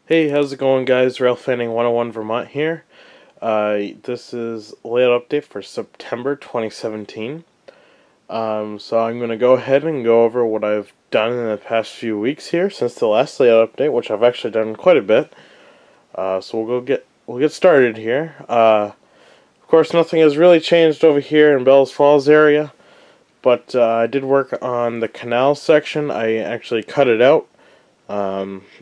Hey, how's it going, guys? Rail Fanning 101 Vermont here. This is a layout update for September 2017. So I'm going to go ahead and go over what I've done in the past few weeks here since the last layout update, which I've actually done quite a bit. So we'll get started here. Of course, nothing has really changed over here in Bells Falls area, but I did work on the canal section. I actually cut it out.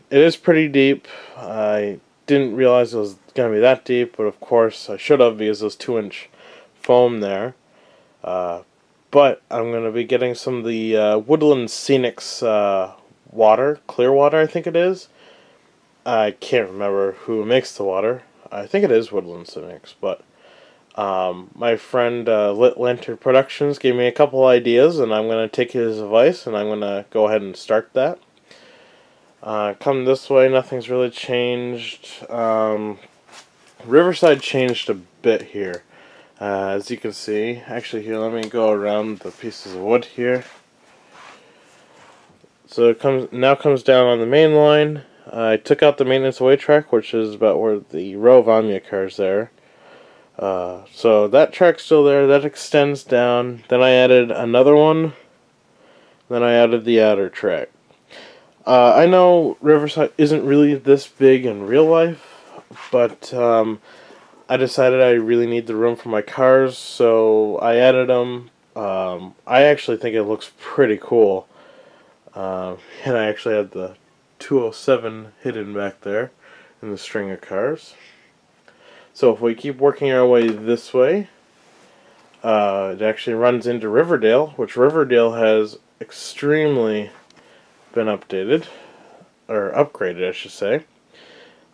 It is pretty deep. I didn't realize it was going to be that deep, but of course I should have because there's 2-inch foam there. But I'm going to be getting some of the Woodland Scenics water, clear water I think it is. I can't remember who makes the water. I think it is Woodland Scenics, but my friend Lit Lantern Productions gave me a couple ideas, and I'm going to take his advice, and I'm going to go ahead and start that. Come this way, nothing's really changed. Riverside changed a bit here. As you can see, actually here, let me go around the pieces of wood here. So it comes down on the main line. I took out the maintenance away track, which is about where the row of Omnia cars there. So that track's still there, that extends down. Then I added another one. Then I added the outer track. I know Riverside isn't really this big in real life, but I decided I really need the room for my cars, so I added them. I actually think it looks pretty cool. And I actually had the 207 hidden back there in the string of cars. So if we keep working our way this way, it actually runs into Riverdale, which Riverdale has extremely been updated, or upgraded I should say.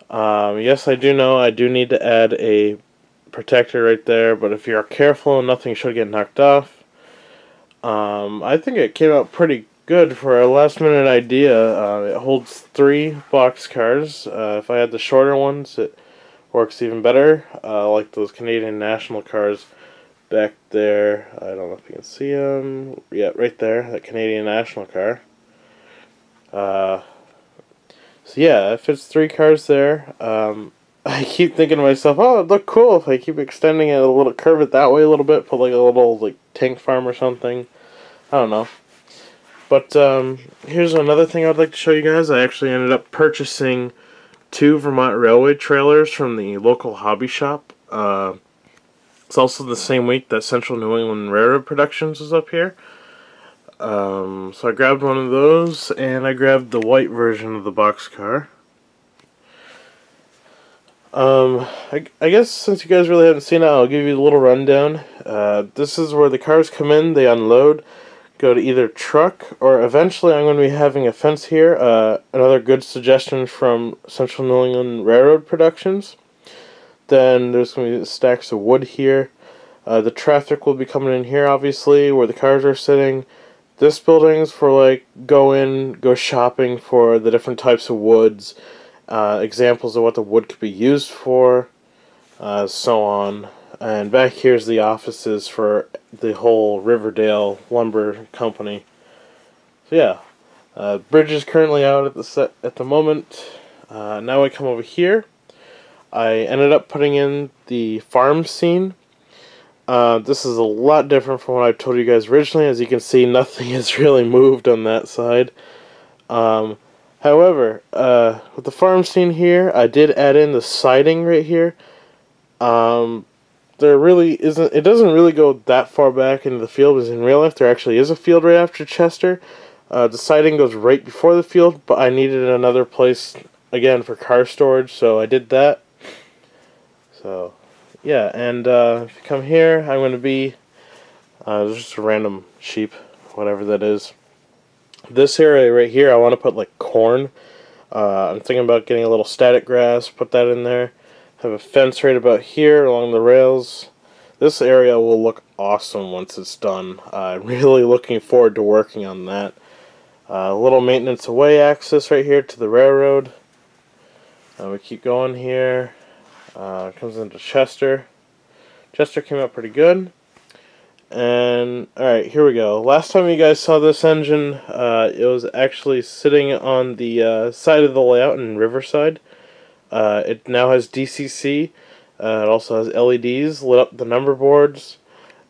Yes, I do know I do need to add a protector right there, but if you're careful, nothing should get knocked off. I think it came out pretty good for a last minute idea. It holds 3 box cars. If I had the shorter ones, it works even better, like those Canadian National cars back there. I don't know if you can see them. Yeah, right there, that Canadian National car. So yeah, it fits 3 cars there. I keep thinking to myself, oh, it'd look cool if I keep extending it a little, curve it that way a little bit, put like a little like tank farm or something. I don't know. But here's another thing I'd like to show you guys. I actually ended up purchasing 2 Vermont Railway trailers from the local hobby shop. It's also the same week that Central New England Railroad Productions was up here. So I grabbed one of those, and I grabbed the white version of the boxcar. I guess since you guys really haven't seen it, I'll give you a little rundown. This is where the cars come in, they unload, go to either truck, or eventually I'm going to be having a fence here. Another good suggestion from Central New England Railroad Productions. Then there's going to be stacks of wood here. The traffic will be coming in here, obviously, where the cars are sitting. This building's for like go shopping for the different types of woods, examples of what the wood could be used for, so on. And back here's the offices for the whole Riverdale Lumber Company. So yeah, bridge is currently out at the moment. Now I come over here. I ended up putting in the farm scene. This is a lot different from what I told you guys originally. As you can see, nothing has really moved on that side. However, with the farm scene here, I did add in the siding right here. There really isn't. It doesn't really go that far back into the field, because in real life there actually is a field right after Chester. The siding goes right before the field, but I needed another place again for car storage, so I did that. So. Yeah, and if you come here, I'm going to be, there's just a random sheep, whatever that is. This area right here, I want to put like corn. I'm thinking about getting a little static grass, put that in there. Have a fence right about here along the rails. This area will look awesome once it's done. I'm really looking forward to working on that. A little maintenance away access right here to the railroad. We keep going here. Comes into Chester. Chester came out pretty good. And, alright, here we go. Last time you guys saw this engine, it was actually sitting on the side of the layout in Riverside. It now has DCC. It also has LEDs lit up the number boards.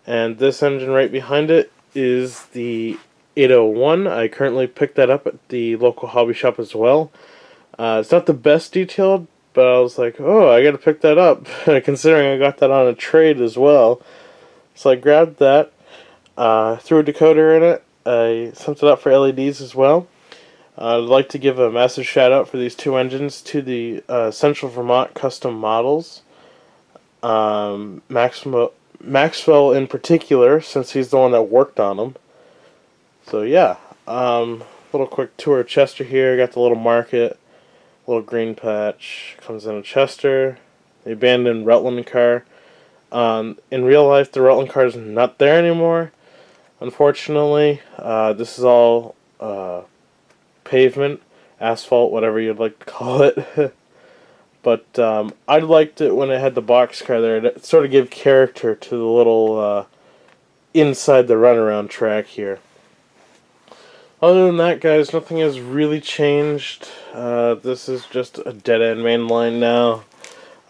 And this engine right behind it is the 801. I currently picked that up at the local hobby shop as well. It's not the best detailed, but I was like, oh, I gotta pick that up, considering I got that on a trade as well. So I grabbed that, threw a decoder in it, I sent it up for LEDs as well. I'd like to give a massive shout out for these two engines to the Central Vermont Custom Models. Maxwell in particular, since he's the one that worked on them. So yeah, little quick tour of Chester here. Got the little market, little green patch, comes in a Chester, the abandoned Rutland car. In real life, the Rutland car is not there anymore, unfortunately. This is all pavement, asphalt, whatever you'd like to call it. But I liked it when it had the boxcar there. It sort of gave character to the little inside the runaround track here. Other than that, guys, nothing has really changed. This is just a dead-end main line now.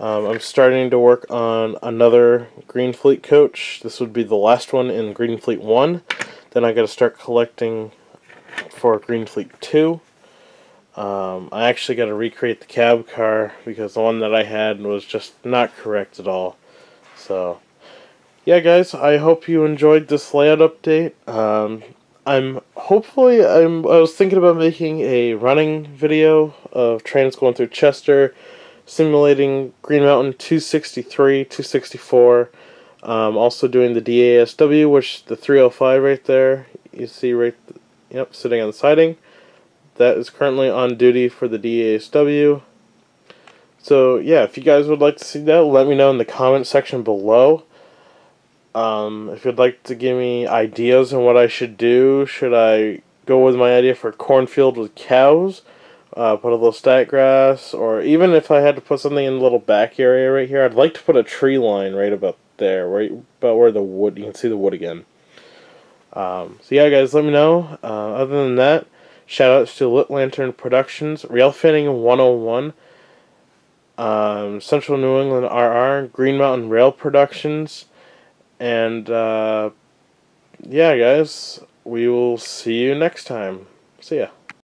I'm starting to work on another Green Fleet coach. This would be the last one in Green Fleet 1. Then I got to start collecting for Green Fleet 2. I actually got to recreate the cab car because the one that I had was just not correct at all. So, yeah, guys, I hope you enjoyed this layout update. I was thinking about making a running video of trains going through Chester, simulating Green Mountain 263, 264. Also doing the DASW, which the 305 right there, you see yep, sitting on the siding. That is currently on duty for the DASW. So yeah, if you guys would like to see that, let me know in the comment section below. If you'd like to give me ideas on what I should do, should I go with my idea for a cornfield with cows, put a little stack grass, or even if I had to put something in the little back area right here, I'd like to put a tree line right about there, about where the wood, you can see the wood again. So yeah, guys, let me know. Other than that, shout outs to Lit Lantern Productions, Rail Fanning 101, Central New England RR, Green Mountain Rail Productions, and yeah, guys, we will see you next time. See ya.